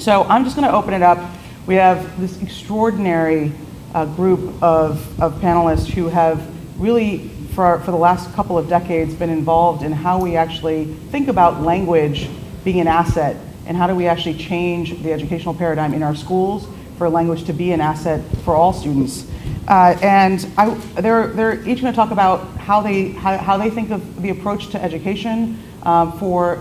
So I'm just going to open it up. We have this extraordinary group of panelists who have really, for the last couple of decades, been involved in how we actually think about language being an asset, and how do we actually change the educational paradigm in our schools for language to be an asset for all students. They're each going to talk about how they think of the approach to education for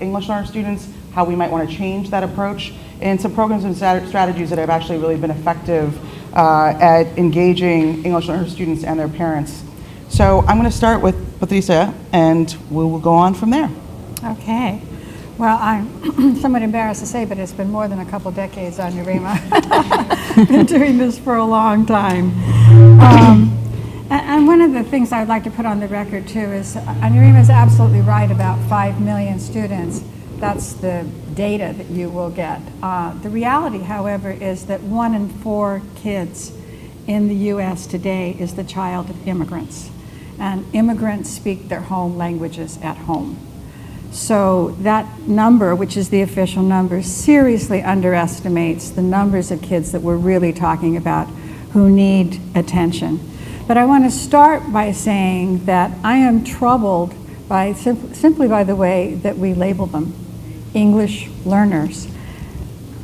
English learner students, how we might want to change that approach, and some programs and strategies that have actually really been effective at engaging English learner students and their parents. So I'm going to start with Patricia, and we will go on from there. Okay. Well, I'm somewhat embarrassed to say, but it's been more than a couple decades on Urema. Been doing this for a long time. And one of the things I'd like to put on the record too is Urema is absolutely right about 5 million students. That's the data that you will get. The reality, however, is that 1 in 4 kids in the U.S. today is the child of immigrants. And immigrants speak their home languages at home. So that number, which is the official number, seriously underestimates the numbers of kids that we're really talking about who need attention. But I want to start by saying that I am troubled by simply by the way that we label them, English learners.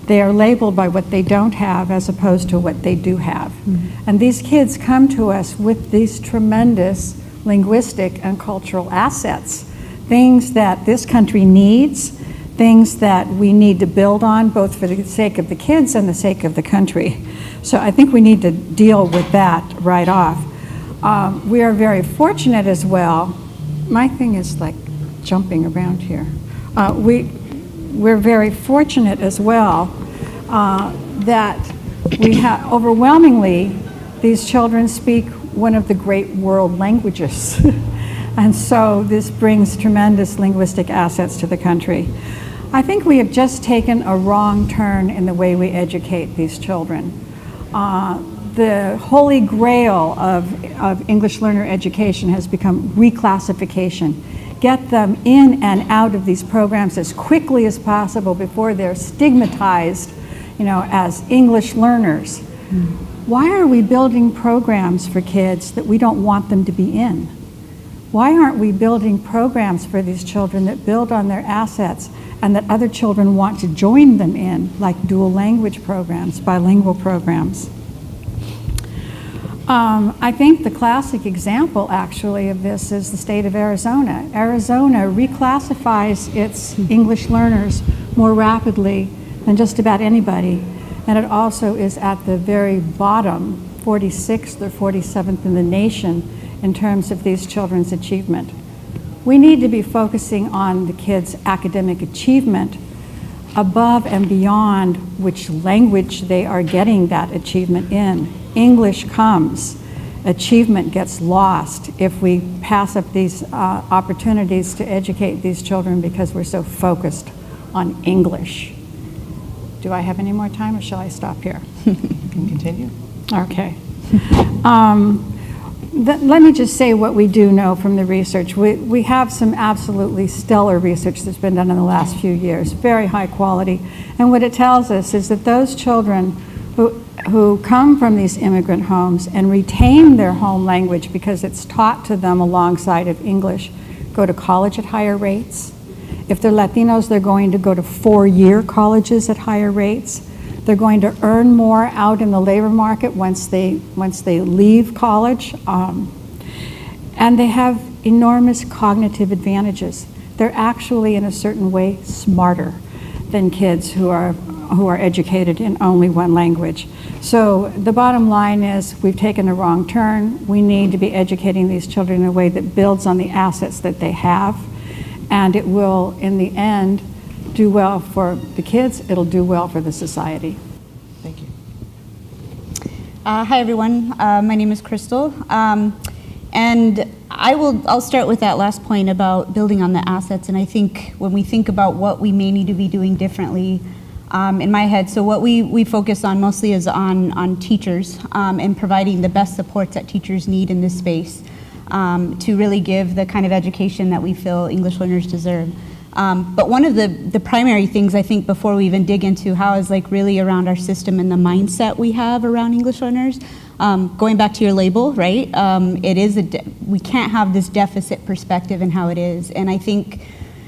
They are labeled by what they don't have as opposed to what they do have. Mm-hmm. And these kids come to us with these tremendous linguistic and cultural assets, things that this country needs, things that we need to build on, both for the sake of the kids and the sake of the country. So I think we need to deal with that right off. We are very fortunate as well. My thing is like jumping around here. We're very fortunate as well that we have overwhelmingly these children speak one of the great world languages. And so this brings tremendous linguistic assets to the country. I think we have just taken a wrong turn in the way we educate these children. The holy grail of English learner education has become reclassification. Get them in and out of these programs as quickly as possible before they're stigmatized, as English learners. Why are we building programs for kids that we don't want them to be in? Why aren't we building programs for these children that build on their assets and that other children want to join them in, like dual language programs, bilingual programs? I think the classic example actually of this is the state of Arizona. Arizona reclassifies its English learners more rapidly than just about anybody, and it also is at the very bottom, 46th or 47th in the nation in terms of these children's achievement. We need to be focusing on the kids' academic achievement above and beyond which language they are getting that achievement in. English comes, achievement gets lost if we pass up these opportunities to educate these children because we're so focused on English. Do I have any more time or shall I stop here? You can continue. Okay. Let me just say what we do know from the research. We have some absolutely stellar research that's been done in the last few years, very high quality. And what it tells us is that those children who come from these immigrant homes and retain their home language because it's taught to them alongside of English, go to college at higher rates. If they're Latinos, they're going to go to 4-year colleges at higher rates. They're going to earn more out in the labor market once they leave college. And they have enormous cognitive advantages. They're actually, in a certain way, smarter than kids who are educated in only one language. So the bottom line is we've taken a wrong turn. We need to be educating these children in a way that builds on the assets that they have. And it will, in the end, do well for the kids, it'll do well for the society. Thank you. Hi everyone, my name is Crystal. And I'll start with that last point about building on the assets. And I think when we think about what we may need to be doing differently, in my head, so what we focus on mostly is on teachers and providing the best supports that teachers need in this space to really give the kind of education that we feel English learners deserve. But one of the primary things I think before we even dig into how is like really around our system and the mindset we have around English learners. Going back to your label, right? It is we can't have this deficit perspective in how it is. And I think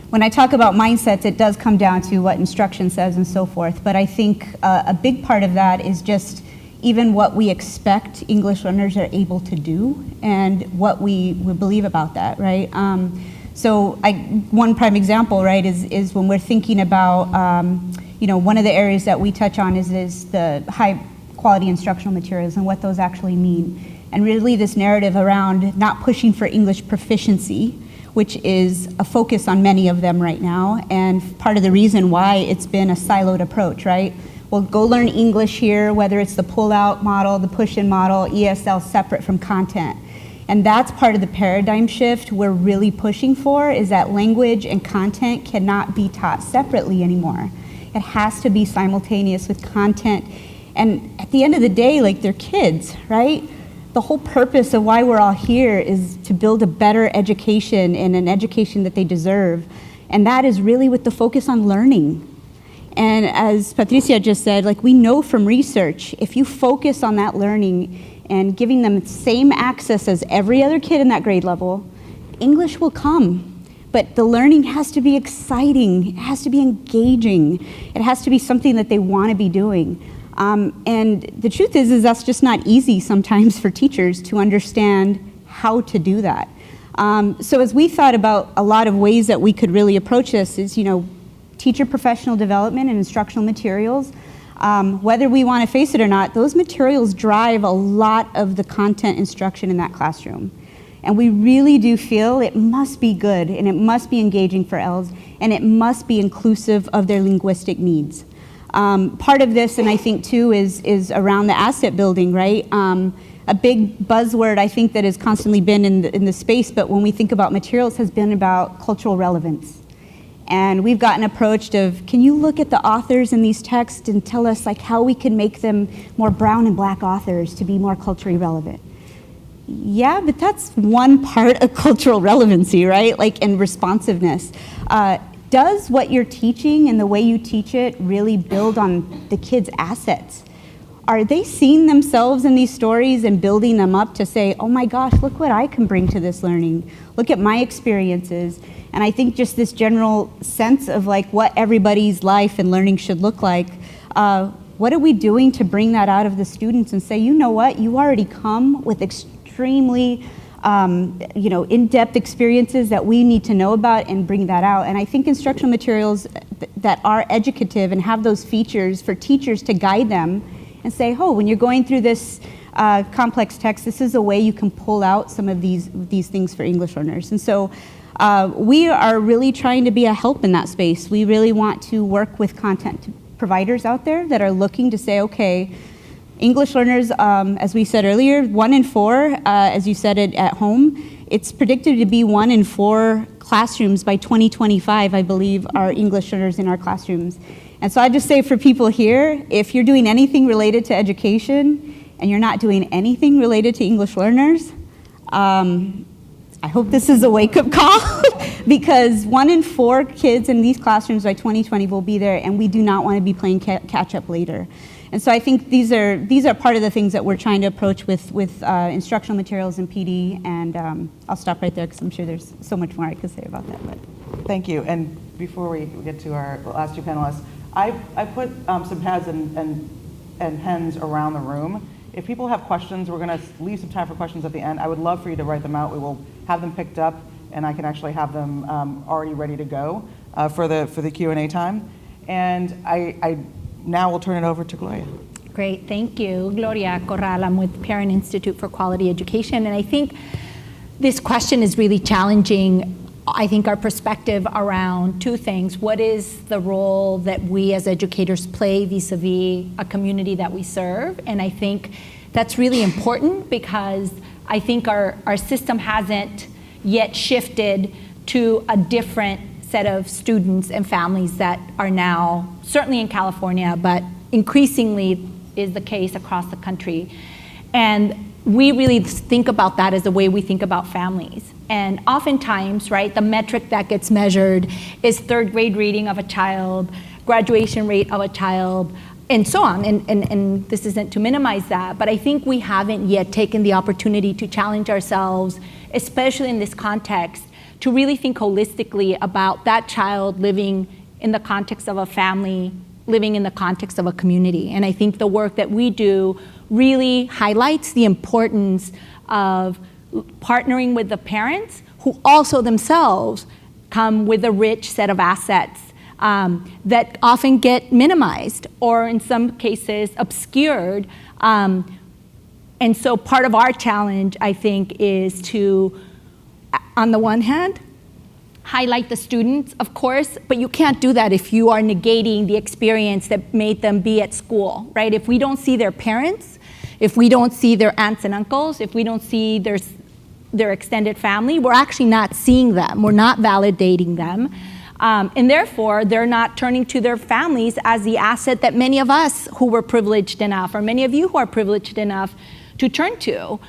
when I talk about mindsets, it does come down to what instruction says and so forth. But I think a big part of that is just even what we expect English learners are able to do and what we believe about that, right? So one prime example, right, is when we're thinking about, one of the areas that we touch on is the high quality instructional materials and what those actually mean. And really this narrative around not pushing for English proficiency, which is a focus on many of them right now, and part of the reason why it's been a siloed approach, right? Well, go learn English here, whether it's the pull-out model, the push-in model, ESL separate from content. And that's part of the paradigm shift we're really pushing for, is that language and content cannot be taught separately anymore. It has to be simultaneous with content. And at the end of the day, like, they're kids, right? The whole purpose of why we're all here is to build a better education and an education that they deserve. And that is really with the focus on learning. And as Patricia just said, like, we know from research, if you focus on that learning and giving them the same access as every other kid in that grade level, English will come. But the learning has to be exciting, it has to be engaging, it has to be something that they want to be doing. And the truth is that's just not easy sometimes for teachers to understand how to do that. So as we thought about a lot of ways that we could really approach this is, teacher professional development and instructional materials. Whether we want to face it or not, those materials drive a lot of the content instruction in that classroom. And we really do feel it must be good and it must be engaging for ELs and it must be inclusive of their linguistic needs. Part of this, and I think too, is around the asset building, right? A big buzzword I think that has constantly been in the space, but when we think about materials, has been about cultural relevance. And we've gotten approached of, can you look at the authors in these texts and tell us like how we can make them more brown and black authors to be more culturally relevant? Yeah, but that's one part of cultural relevancy, right? Like, and responsiveness. Does what you're teaching and the way you teach it really build on the kids' assets? Are they seeing themselves in these stories and building them up to say, oh my gosh, look what I can bring to this learning. Look at my experiences. And I think just this general sense of like what everybody's life and learning should look like. What are we doing to bring that out of the students and say, you know what, you already come with extremely in-depth experiences that we need to know about and bring that out. And I think instructional materials that are educative and have those features for teachers to guide them and say, oh, when you're going through this complex text, this is a way you can pull out some of these things for English learners. And so we are really trying to be a help in that space. We really want to work with content providers out there that are looking to say, okay, English learners, as we said earlier, 1 in 4, as you said it at home, it's predicted to be 1 in 4 classrooms by 2025, I believe, are English learners in our classrooms. And so I just say for people here, if you're doing anything related to education and you're not doing anything related to English learners, I hope this is a wake-up call because 1 in 4 kids in these classrooms by 2020 will be there, and we do not want to be playing catch-up later. And so I think these are part of the things that we're trying to approach with instructional materials and PD, and I'll stop right there because I'm sure there's so much more I could say about that. But. Thank you. And before we get to our last two panelists, I put some pads and pens around the room. If people have questions, we're going to leave some time for questions at the end. I would love for you to write them out. We will have them picked up, and I can actually have them already ready to go for the Q&A time. And I now will turn it over to Gloria. Great, thank you. Gloria Corral, I'm with Parent Institute for Quality Education, and I think this question is really challenging. I think our perspective around two things. What is the role that we as educators play vis-a-vis a community that we serve? And I think that's really important because I think our system hasn't yet shifted to a different set of students and families that are now, certainly in California, but increasingly is the case across the country. And we really think about that as the way we think about families. And oftentimes, right, the metric that gets measured is third grade reading of a child, graduation rate of a child, and so on. And this isn't to minimize that, but I think we haven't yet taken the opportunity to challenge ourselves, especially in this context, to really think holistically about that child living in the context of a family, living in the context of a community. And I think the work that we do really highlights the importance of partnering with the parents who also themselves come with a rich set of assets that often get minimized or in some cases obscured. And so part of our challenge, I think, is to, on the one hand, highlight the students, of course, but you can't do that if you are negating the experience that made them be at school, right? If we don't see their parents, if we don't see their aunts and uncles, if we don't see their extended family, we're actually not seeing them, we're not validating them. And therefore, they're not turning to their families as the asset that many of us who were privileged enough, or many of you who are privileged enough to turn to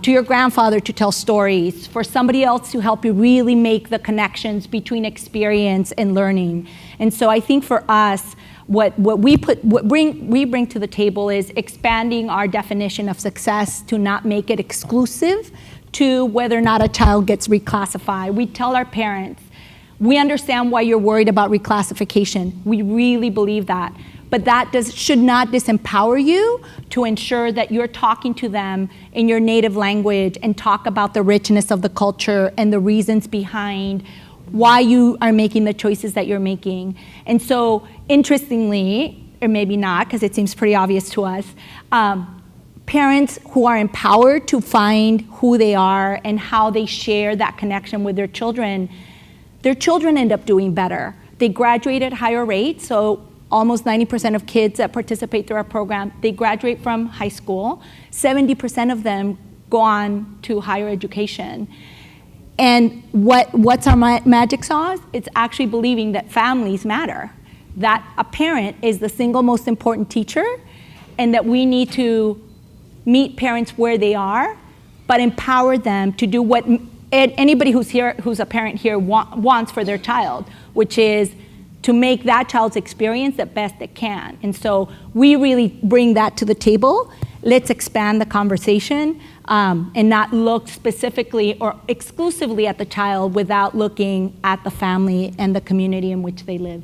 your grandfather to tell stories, for somebody else to help you really make the connections between experience and learning. And so I think for us, what we bring to the table is expanding our definition of success to not make it exclusive to whether or not a child gets reclassified. We tell our parents, we understand why you're worried about reclassification. We really believe that. But that should not disempower you to ensure that you're talking to them in your native language and talk about the richness of the culture and the reasons behind why you are making the choices that you're making. And so, interestingly, or maybe not, because it seems pretty obvious to us, parents who are empowered to find who they are and how they share that connection with their children end up doing better. They graduate at higher rates, so almost 90% of kids that participate through our program, they graduate from high school. 70% of them go on to higher education. And what's our magic sauce? It's actually believing that families matter, that a parent is the single most important teacher, and that we need to meet parents where they are, but empower them to do what anybody who's a parent here wants for their child, which is to make that child's experience the best it can. And so we really bring that to the table. Let's expand the conversation and not look specifically or exclusively at the child without looking at the family and the community in which they live.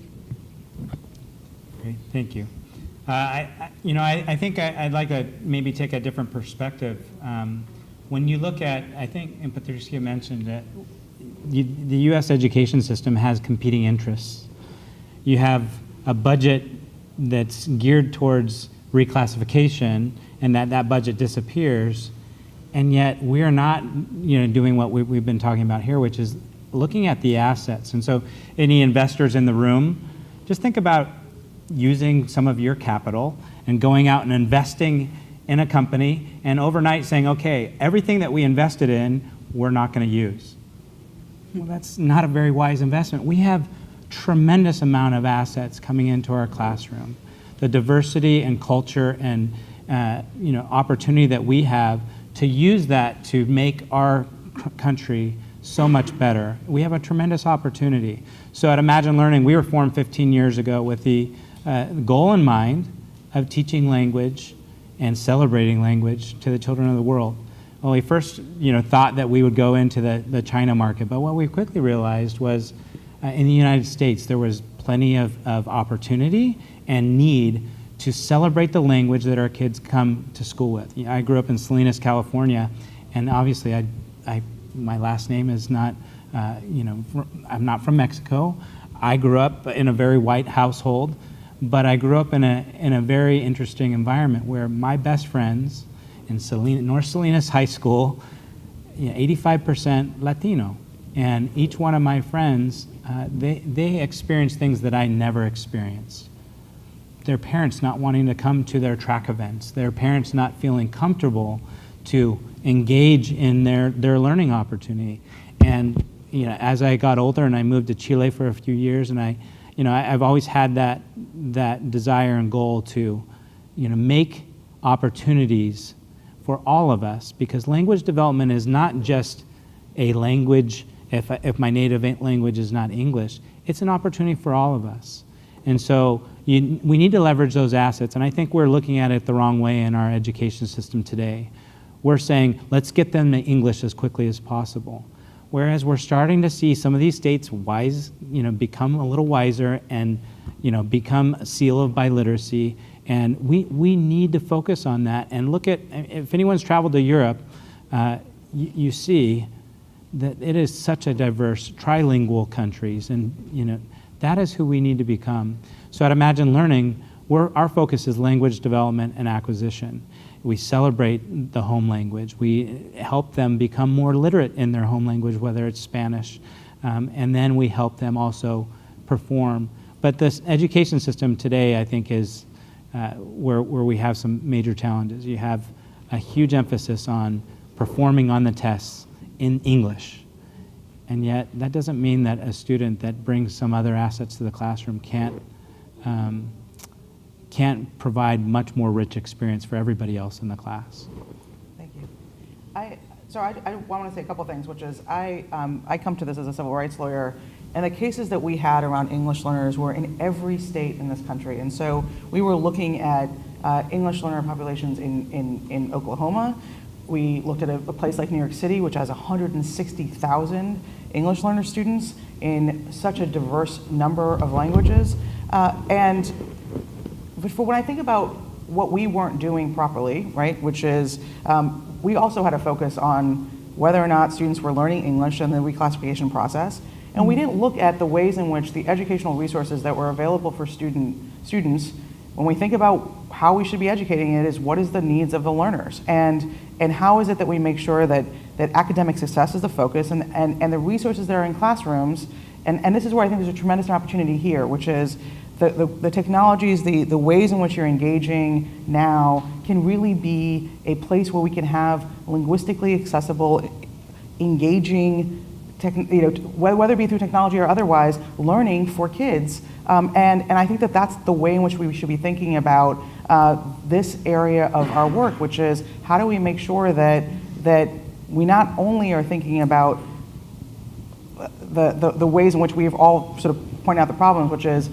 Great, thank you. I think I'd like to maybe take a different perspective. When you look at, I think, and Patricia mentioned that the U.S. education system has competing interests. You have a budget that's geared towards reclassification, and that budget disappears, and yet we are not, doing what we've been talking about here, which is looking at the assets. And so, any investors in the room, just think about using some of your capital and going out and investing in a company, and overnight saying, okay, everything that we invested in, we're not going to use. Well, that's not a very wise investment. We have tremendous amount of assets coming into our classroom. The diversity and culture and opportunity that we have to use that to make our country so much better. We have a tremendous opportunity. So at Imagine Learning, we were formed 15 years ago with the goal in mind of teaching language and celebrating language to the children of the world. Well, we first thought that we would go into the China market, but what we quickly realized was in the United States, there was plenty of opportunity and need to celebrate the language that our kids come to school with. I grew up in Salinas, California, and obviously my last name is not, I'm not from Mexico. I grew up in a very white household, but I grew up in a very interesting environment where my best friends in North Salinas High School, 85% Latino. And each one of my friends, they experience things that I never experienced. Their parents not wanting to come to their track events, their parents not feeling comfortable to engage in their learning opportunity. And as I got older and I moved to Chile for a few years, and I've always had that desire and goal to make opportunities for all of us, because language development is not just a language, if my native language is not English, it's an opportunity for all of us. And so we need to leverage those assets, and I think we're looking at it the wrong way in our education system today. We're saying, let's get them to English as quickly as possible. Whereas we're starting to see some of these states become a little wiser and become a seal of biliteracy. And we need to focus on that and look at, if anyone's traveled to Europe, you see that it is such a diverse, trilingual countries, and that is who we need to become. So at Imagine Learning, our focus is language development and acquisition. We celebrate the home language. We help them become more literate in their home language, whether it's Spanish, and then we help them also perform. But this education system today, I think, is where we have some major challenges. You have a huge emphasis on performing on the tests in English, and yet that doesn't mean that a student that brings some other assets to the classroom can't provide much more rich experience for everybody else in the class. Thank you. I want to say a couple things, which is I come to this as a civil rights lawyer, and the cases that we had around English learners were in every state in this country. And so we were looking at English learner populations in Oklahoma. We looked at a place like New York City, which has 160,000 English learner students in such a diverse number of languages. But for when I think about what we weren't doing properly, right, which is we also had a focus on whether or not students were learning English in the reclassification process. And we didn't look at the ways in which the educational resources that were available for students, when we think about how we should be educating it, is what is the needs of the learners? And how is it that we make sure that academic success is the focus and the resources that are in classrooms, and this is where I think there's a tremendous opportunity here, which is the technologies, the ways in which you're engaging now can really be a place where we can have linguistically accessible, engaging, whether it be through technology or otherwise, learning for kids. And I think that that's the way in which we should be thinking about this area of our work, which is how do we make sure that we not only are thinking about the ways in which we've all sort of pointed out the problems, which is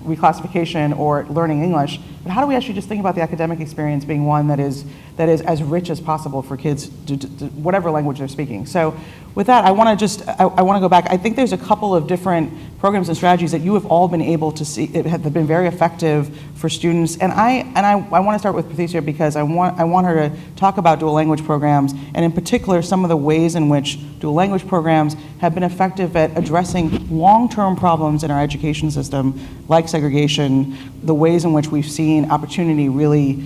reclassification or learning English, but how do we actually just think about the academic experience being one that is as rich as possible for kids to whatever language they're speaking. So with that, I want to go back. I think there's a couple of different programs and strategies that you have all been able to see have been very effective for students. And I want to start with Patricia because I want her to talk about dual language programs, and in particular some of the ways in which dual language programs have been effective at addressing long-term problems in our education system, like segregation, the ways in which we've seen opportunity really,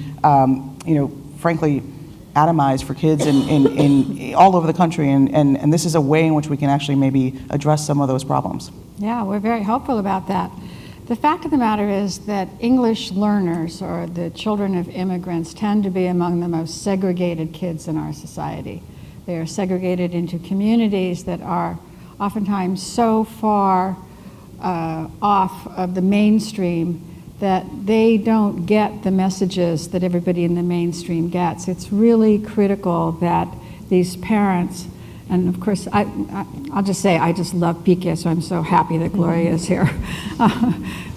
frankly, atomized for kids in all over the country, and this is a way in which we can actually maybe address some of those problems. Yeah, we're very hopeful about that. The fact of the matter is that English learners, or the children of immigrants, tend to be among the most segregated kids in our society. They are segregated into communities that are oftentimes so far off of the mainstream that they don't get the messages that everybody in the mainstream gets. It's really critical that these parents, and of course, I'll just say I just love PK, so I'm so happy that Gloria is here.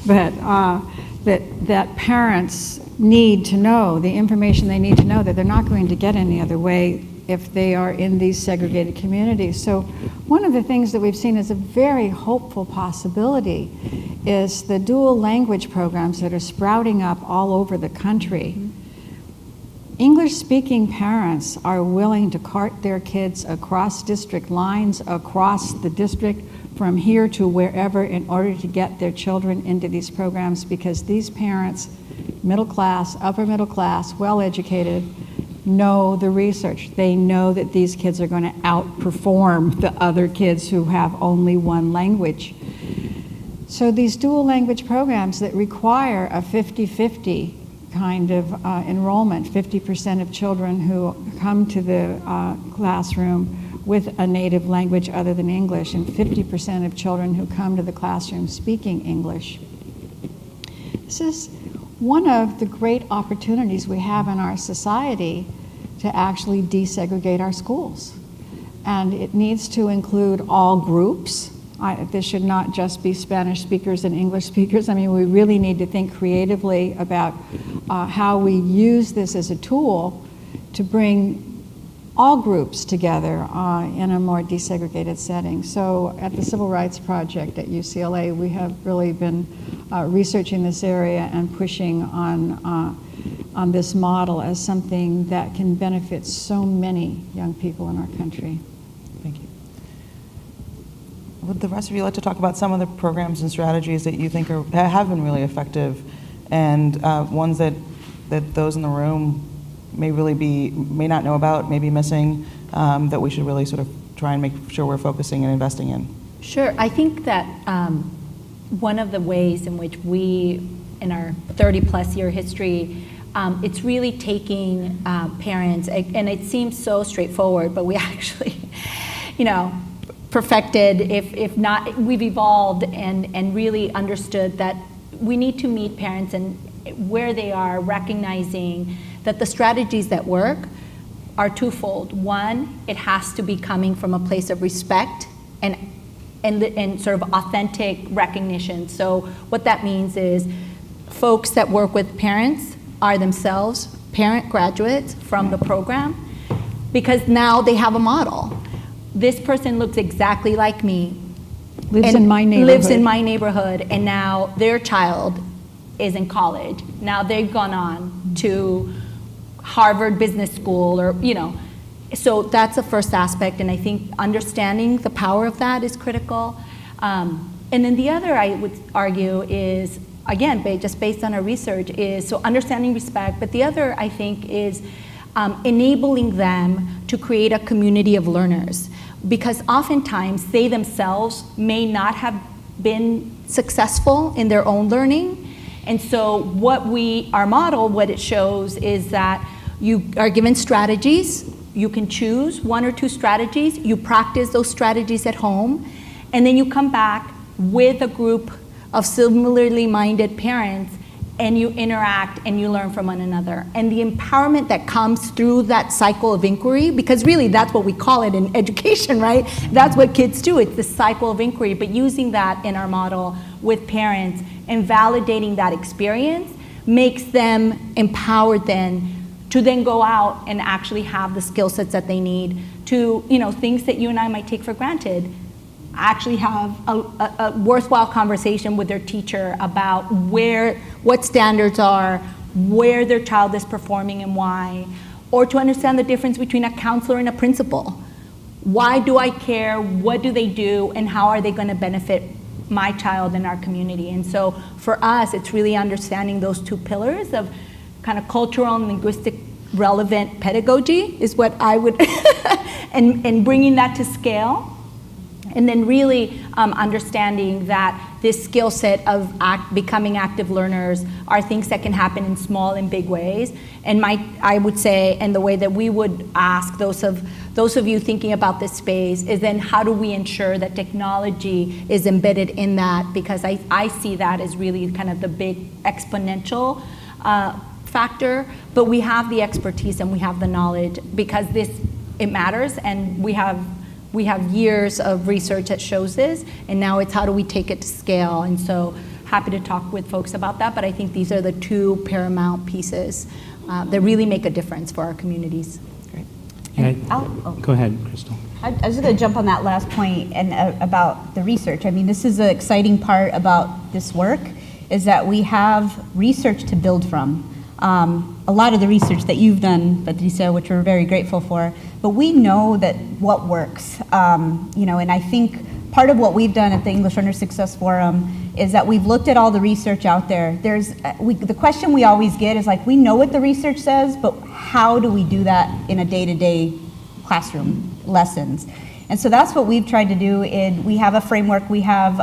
That parents need to know the information they need to know that they're not going to get any other way if they are in these segregated communities. So one of the things that we've seen as a very hopeful possibility is the dual language programs that are sprouting up all over the country. English-speaking parents are willing to cart their kids across district lines, across the district, from here to wherever, in order to get their children into these programs, because these parents, middle class, upper middle class, well-educated, know the research. They know that these kids are going to outperform the other kids who have only one language. So these dual language programs that require a 50-50 kind of enrollment, 50% of children who come to the classroom with a native language other than English, and 50% of children who come to the classroom speaking English. This is one of the great opportunities we have in our society to actually desegregate our schools. And it needs to include all groups. This should not just be Spanish speakers and English speakers. I mean, we really need to think creatively about how we use this as a tool to bring all groups together in a more desegregated setting. So at the Civil Rights Project at UCLA, we have really been researching this area and pushing on this model as something that can benefit so many young people in our country. Thank you. Would the rest of you like to talk about some of the programs and strategies that you think have been really effective, and ones that those in the room may not know about, may be missing, that we should really sort of try and make sure we're focusing and investing in? Sure. I think that one of the ways in which we, in our 30-plus year history, it's really taking parents, and it seems so straightforward, but we actually, perfected, if not, we've evolved and really understood that we need to meet parents and where they are, recognizing that the strategies that work are twofold. One, it has to be coming from a place of respect and sort of authentic recognition. So what that means is folks that work with parents are themselves parent graduates from the program, because now they have a model. This person looks exactly like me. Lives in my neighborhood, and now their child is in college. Now they've gone on to Harvard Business School, or so that's the first aspect, and I think understanding the power of that is critical. And then the other, I would argue, is, again, just based on our research, is so understanding respect, but the other, I think, is enabling them to create a community of learners, because oftentimes they themselves may not have been successful in their own learning. And so our model, what it shows is that you are given strategies, you can choose one or two strategies, you practice those strategies at home, and then you come back with a group of similarly minded parents and you interact and you learn from one another. And the empowerment that comes through that cycle of inquiry, because really that's what we call it in education, right? That's what kids do, it's the cycle of inquiry, but using that in our model with parents and validating that experience makes them empowered then to then go out and actually have the skill sets that they need to, things that you and I might take for granted, actually have a worthwhile conversation with their teacher about what standards are, where their child is performing and why, or to understand the difference between a counselor and a principal. Why do I care? What do they do? And how are they going to benefit my child and our community? And so for us, it's really understanding those two pillars of kind of cultural and linguistic relevant pedagogy is what I would, and bringing that to scale. And then really understanding that this skill set of becoming active learners are things that can happen in small and big ways. And I would say, and the way that we would ask those of you thinking about this space is then how do we ensure that technology is embedded in that? Because I see that as really kind of the big exponential factor, but we have the expertise and we have the knowledge because it matters, and we have years of research that shows this, and now it's how do we take it to scale. And so happy to talk with folks about that, but I think these are the two paramount pieces that really make a difference for our communities. Great. Go ahead, Crystal. I was going to jump on that last point and about the research. I mean, this is the exciting part about this work, is that we have research to build from. A lot of the research that you've done, Patricia, which we're very grateful for, but we know that what works, and I think part of what we've done at the English Learner Success Forum is that we've looked at all the research out there. The question we always get is like, we know what the research says, but how do we do that in a day-to-day classroom lessons? And so that's what we've tried to do. We have a framework we have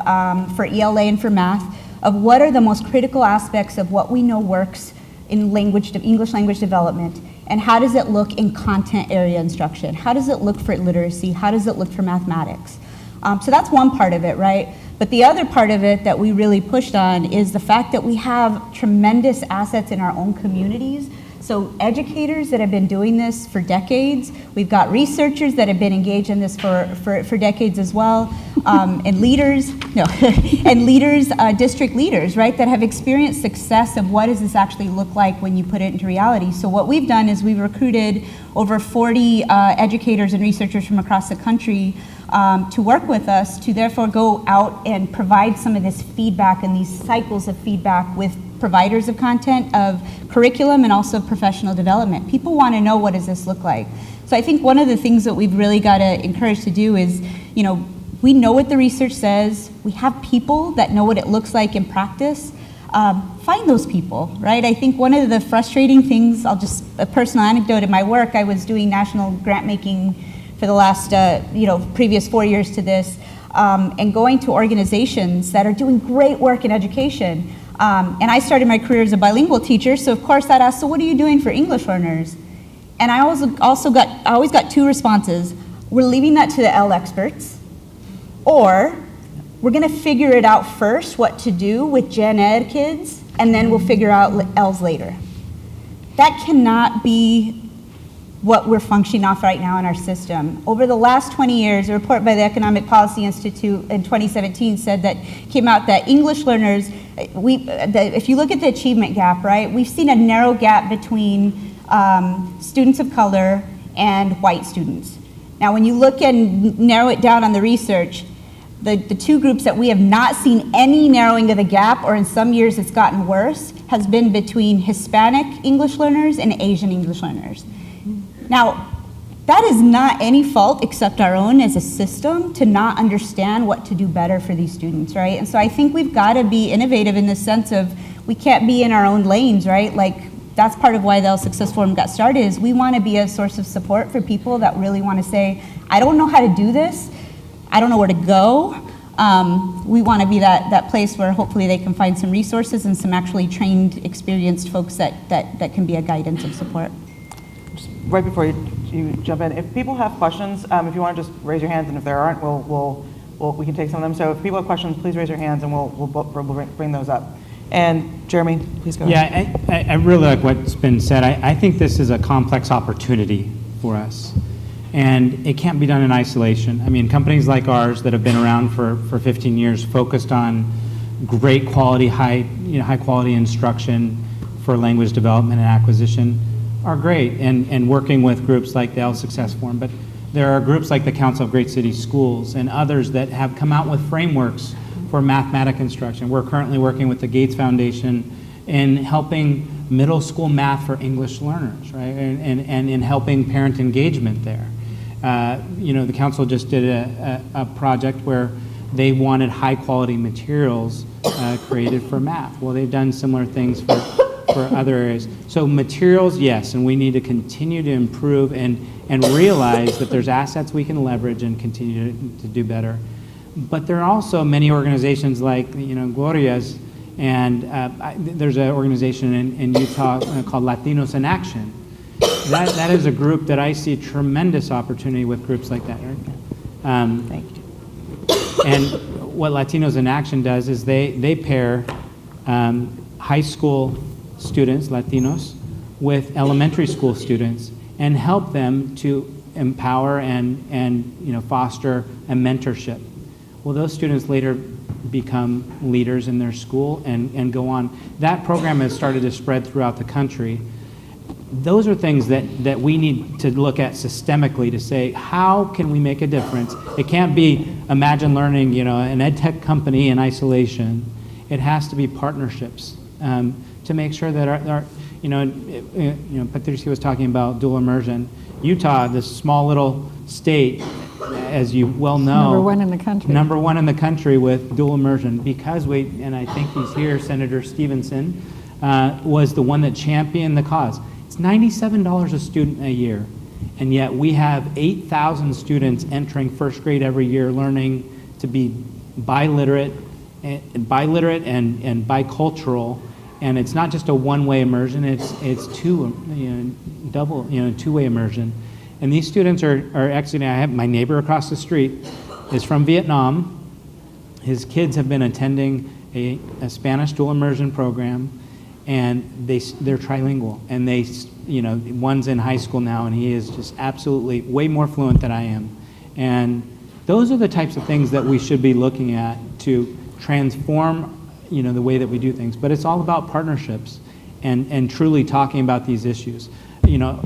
for ELA and for math of what are the most critical aspects of what we know works in English language development, and how does it look in content area instruction? How does it look for literacy? How does it look for mathematics? So that's one part of it, right? But the other part of it that we really pushed on is the fact that we have tremendous assets in our own communities. So educators that have been doing this for decades, we've got researchers that have been engaged in this for decades as well, and leaders, and leaders, district leaders, right, that have experienced success of what does this actually look like when you put it into reality. So what we've done is we've recruited over 40 educators and researchers from across the country to work with us to therefore go out and provide some of this feedback and these cycles of feedback with providers of content, of curriculum, and also professional development. People want to know, what does this look like? So I think one of the things that we've really got to encourage to do is, we know what the research says, we have people that know what it looks like in practice. Find those people, right? I think one of the frustrating things, a personal anecdote in my work, I was doing national grant making for the last, previous 4 years to this, and going to organizations that are doing great work in education. And I started my career as a bilingual teacher, so of course I'd ask, so what are you doing for English learners? And I always got two responses. We're leaving that to the L experts, or we're gonna figure it out first, what to do with gen ed kids, and then we'll figure out L's later. That cannot be what we're functioning off right now in our system. Over the last 20 years, a report by the Economic Policy Institute in 2017 came out that English learners, if you look at the achievement gap, right, we've seen a narrow gap between students of color and white students. Now, when you look and narrow it down on the research, the two groups that we have not seen any narrowing of the gap, or in some years it's gotten worse, has been between Hispanic English learners and Asian English learners. Now, that is not any fault except our own as a system to not understand what to do better for these students, right? And so I think we've got to be innovative in the sense of we can't be in our own lanes, right? Like, that's part of why the L Success Forum got started, is we want to be a source of support for people that really want to say, I don't know how to do this, I don't know where to go. We want to be that place where hopefully they can find some resources and some actually trained, experienced folks that can be a guidance of support. Right before you jump in, if people have questions, if you want to just raise your hands, and if there aren't, we can take some of them. So if people have questions, please raise your hands, and we'll bring those up. And Jeremy, please go ahead. Yeah, I really like what's been said. I think this is a complex opportunity for us, and it can't be done in isolation. I mean, companies like ours that have been around for 15 years, focused on great quality, high quality instruction for language development and acquisition, are great, and working with groups like the L Success Forum, but there are groups like the Council of Great City Schools and others that have come out with frameworks for mathematic instruction. We're currently working with the Gates Foundation in helping middle school math for English learners, right, and in helping parent engagement there. The council just did a project where they wanted high quality materials created for math. Well, they've done similar things for other areas. So materials, yes, and we need to continue to improve and realize that there's assets we can leverage and continue to do better. But there are also many organizations like, Gloria's, and there's an organization in Utah called Latinos in Action. That is a group that I see tremendous opportunity with groups like that. Thank you. And what Latinos in Action does is they pair high school students, Latinos, with elementary school students and help them to empower and foster a mentorship. Well, those students later become leaders in their school and go on. That program has started to spread throughout the country. Those are things that we need to look at systemically to say, how can we make a difference? It can't be Imagine Learning, an ed tech company in isolation. It has to be partnerships to make sure that our Patricia was talking about dual immersion. Utah, this small little state, as you well know, Number one in the country. Number one in the country with dual immersion, because and I think he's here, Senator Stevenson, was the one that championed the cause. It's $97 a student a year, and yet we have 8,000 students entering first grade every year learning to be biliterate and bicultural. And it's not just a one-way immersion, it's two-way immersion. And these students are exiting. I have my neighbor across the street is from Vietnam. His kids have been attending a Spanish dual immersion program, and they're trilingual, and one's in high school now, and he is just absolutely way more fluent than I am. And those are the types of things that we should be looking at to transform, the way that we do things. But it's all about partnerships and truly talking about these issues.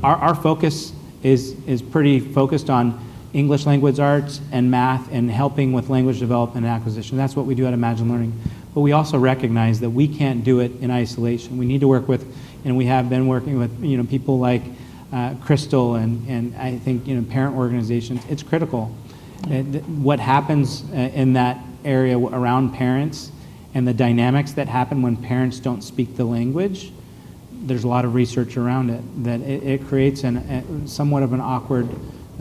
Our focus is pretty focused on English language arts and math and helping with language development and acquisition. That's what we do at Imagine Learning. But we also recognize that we can't do it in isolation. We need to work with, and we have been working with, people like Crystal and I think, parent organizations. It's critical. What happens in that area around parents and the dynamics that happen when parents don't speak the language, there's a lot of research around it, that it creates somewhat of an awkward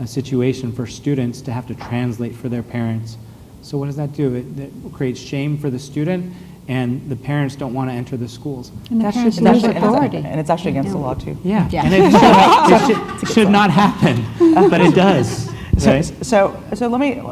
situation for students to have to translate for their parents. So what does that do? It creates shame for the student, and the parents don't want to enter the schools. And the That parents should- lose It's actually- authority. And it's actually against the law, too. Yeah, Yeah. and it should not happen, but it does. Right? So let me,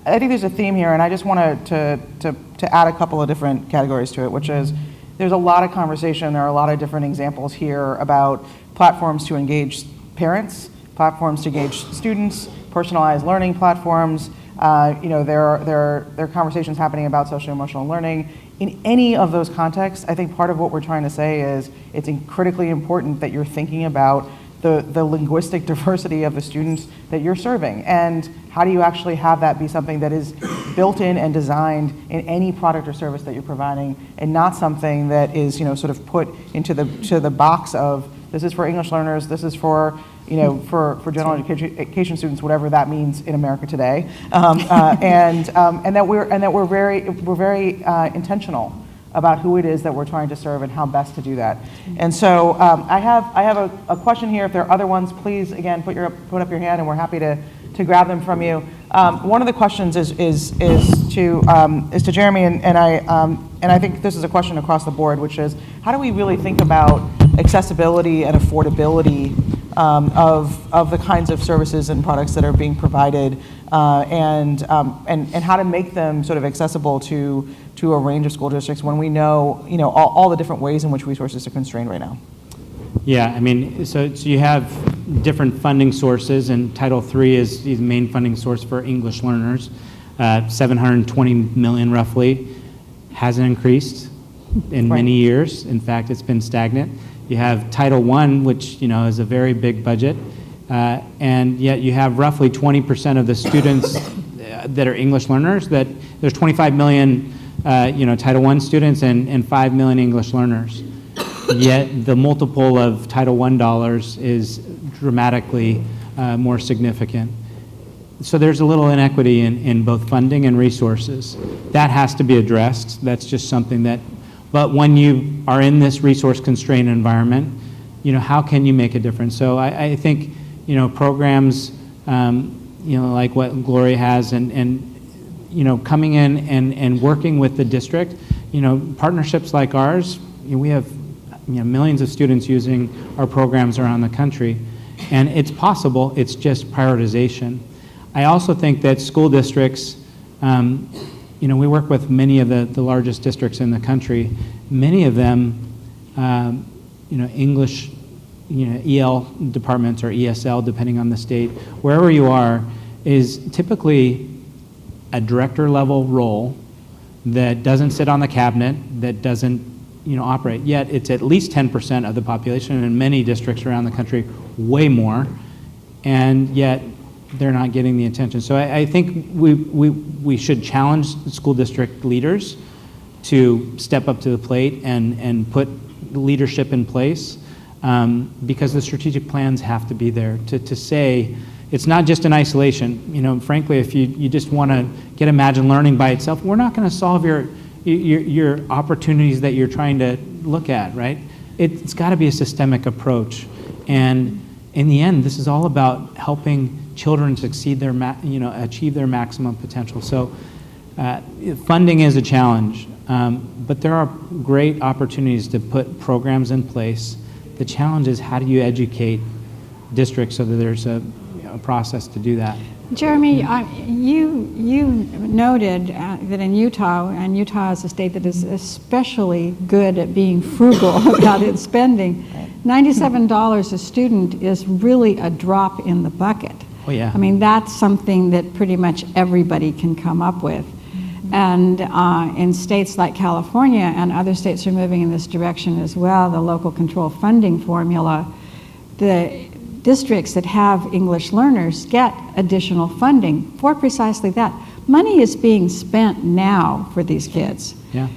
I think there's a theme here, and I just wanted to add a couple of different categories to it, which is there's a lot of conversation, there are a lot of different examples here about platforms to engage parents, platforms to engage students, personalized learning platforms. There are conversations happening about social emotional learning. In any of those contexts, I think part of what we're trying to say is it's critically important that you're thinking about the linguistic diversity of the students that you're serving, and how do you actually have that be something that is built in and designed in any product or service that you're providing, and not something that is sort of put into the box of this is for English learners, this is for for general education students, whatever that means in America today, and that we're very intentional about who it is that we're trying to serve and how best to do that. And so I have a question here. If there are other ones, please again put up your hand, and we're happy to grab them from you. One of the questions is to Jeremy, and I think this is a question across the board, which is how do we really think about accessibility and affordability of the kinds of services and products that are being provided, and how to make them sort of accessible to a range of school districts when we know all the different ways in which resources are constrained right now. Yeah, I mean, so you have different funding sources, and Title III is the main funding source for English learners. 720 million roughly, hasn't increased in many years. In fact, it's been stagnant. You have Title I, which is a very big budget, and yet you have roughly 20% of the students that are English learners. That there's 25 million, Title I students and 5 million English learners. Yet the multiple of Title I dollars is dramatically more significant. So there's a little inequity in both funding and resources. That has to be addressed. That's just something that. But when you are in this resource-constrained environment, how can you make a difference? So I think, programs, like what Gloria has, and coming in and working with the district, partnerships like ours, we have, millions of students using our programs around the country, and it's possible. It's just prioritization. I also think that school districts. We work with many of the largest districts in the country. Many of them, English, EL departments or ESL, depending on the state, wherever you are, is typically a director level role that doesn't sit on the cabinet, that doesn't, operate. Yet it's at least 10% of the population, and in many districts around the country, way more, and yet they're not getting the attention. So I think we should challenge the school district leaders to step up to the plate and put leadership in place, because the strategic plans have to be there to say it's not just in isolation. Frankly, if you just want to get Imagine Learning by itself, we're not going to solve your opportunities that you're trying to look at, right? It's got to be a systemic approach, and in the end, this is all about helping children succeed achieve their maximum potential. So funding is a challenge, but there are great opportunities to put programs in place. The challenge is how do you educate districts so that there's a process to do that. Jeremy, you noted that in Utah, and Utah is a state that is especially good at being frugal about its spending, $97 a student is really a drop in the bucket. Oh, yeah. I mean, that's something that pretty much everybody can come up with. And in states like California, and other states are moving in this direction as well, the local control funding formula, the districts that have English learners get additional funding for precisely that. Money is being spent now for these kids. Yeah.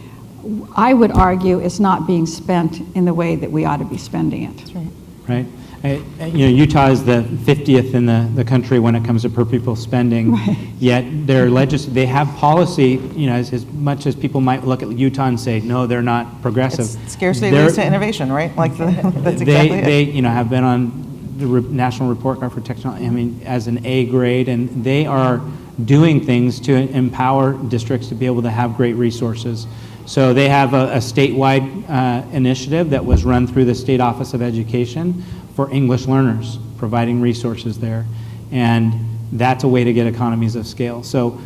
I would argue it's not being spent in the way that we ought to be spending it. That's right. Right. Utah is the 50th in the country when it comes to per pupil spending. Right. Yet they have policy, as much as people might look at Utah and say, no, they're not progressive. It's scarcity leads to innovation, right? Like that's exactly it. They have been on the National Report Card for Technology, as an A grade, and they are doing things to empower districts to be able to have great resources. So they have a statewide initiative that was run through the State Office of Education for English learners, providing resources there. And that's a way to get economies of scale. So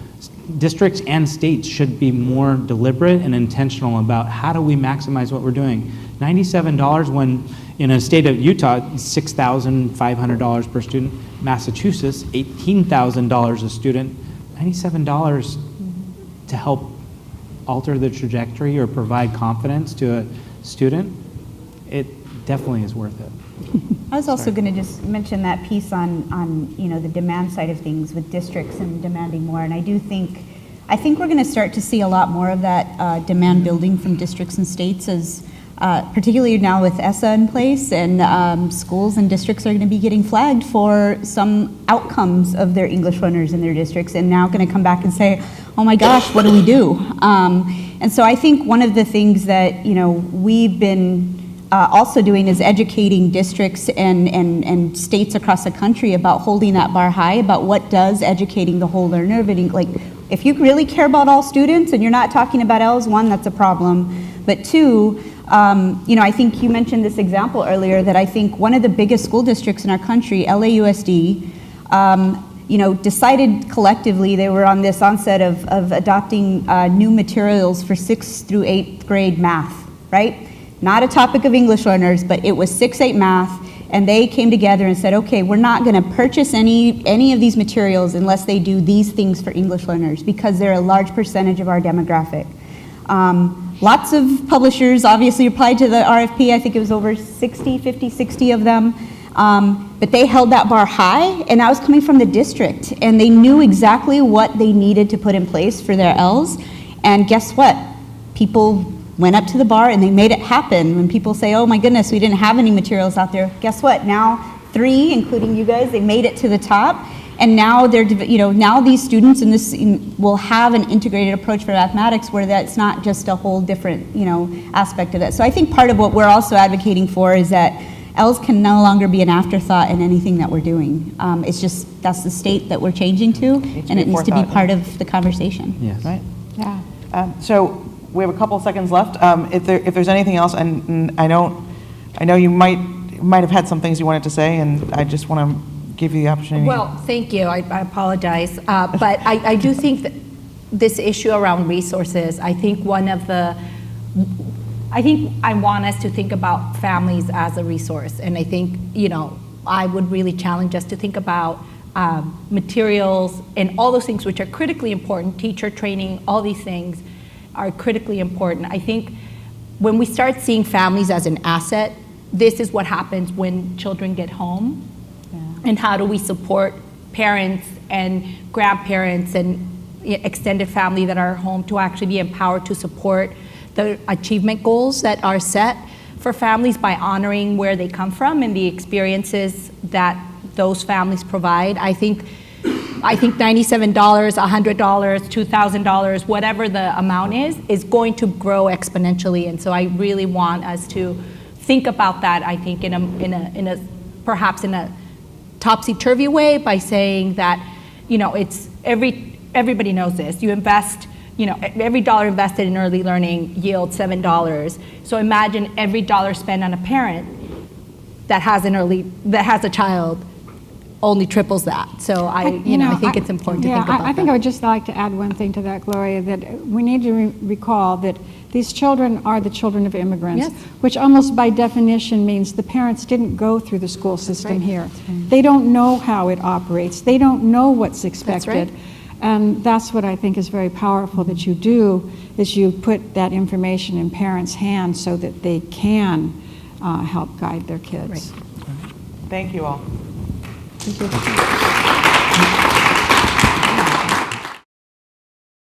districts and states should be more deliberate and intentional about how do we maximize what we're doing. $97 when in a state of Utah, $6,500 per student. Massachusetts, $18,000 a student. $97 to help alter the trajectory or provide confidence to a student, it definitely is worth it. I was also going to just mention that piece on the demand side of things with districts and demanding more, and I think we're going to start to see a lot more of that demand building from districts and states as particularly now with ESSA in place, and schools and districts are going to be getting flagged for some outcomes of their English learners in their districts, and now going to come back and say, oh my gosh, what do we do? And so I think one of the things that we've been also doing is educating districts and states across the country about holding that bar high, about what does educating the whole learner, like if you really care about all students and you're not talking about L's, one, that's a problem, but two, I think you mentioned this example earlier that I think one of the biggest school districts in our country, LAUSD, decided collectively, they were on this onset of adopting new materials for 6th through 8th grade math, right? Not a topic of English learners, but it was 6-8 math, and they came together and said, okay, we're not going to purchase any of these materials unless they do these things for English learners, because they're a large percentage of our demographic. Lots of publishers obviously applied to the RFP. I think it was over 60 of them. But they held that bar high, and that was coming from the district. And they knew exactly what they needed to put in place for their L's. And guess what? People went up to the bar and they made it happen. When people say, oh my goodness, we didn't have any materials out there. Guess what? Now 3, including you guys, they made it to the top. And now now these students will have an integrated approach for mathematics where that's not just a whole different, aspect of it. So I think part of what we're also advocating for is that L's can no longer be an afterthought in anything that we're doing. It's just, that's the state that we're changing to, and it needs to be part of the conversation. Yes. Right? Yeah. So we have a couple seconds left. If there's anything else, and I know you might have had some things you wanted to say, and I just want to give you the opportunity. Well, thank you. I apologize. But I do think that this issue around resources, I think I want us to think about families as a resource. And I think, I would really challenge us to think about materials and all those things which are critically important, teacher training, all these things are critically important. I think when we start seeing families as an asset, this is what happens when children get home. And how do we support parents and grandparents and extended family that are home to actually be empowered to support the achievement goals that are set for families by honoring where they come from and the experiences that those families provide. I think $97, $100, $2,000, whatever the amount is going to grow exponentially. And so I really want us to think about that, I think, perhaps in a topsy-turvy way, by saying that, it's everybody knows this. You invest, every dollar invested in early learning yields $7. So imagine every dollar spent on a parent that has a child only triples that. So I think it's important to think about I think that. I would just like to add one thing to that, Gloria, that we need to recall that these children are the children of immigrants, Yes. which almost by definition means the parents didn't go through the school system right. here. They don't know how it operates. They don't know what's expected. right. And that's what I think is very powerful that you do, is you put that information in parents' hands so that they can help guide their kids. Right. Thank you all. Thank you.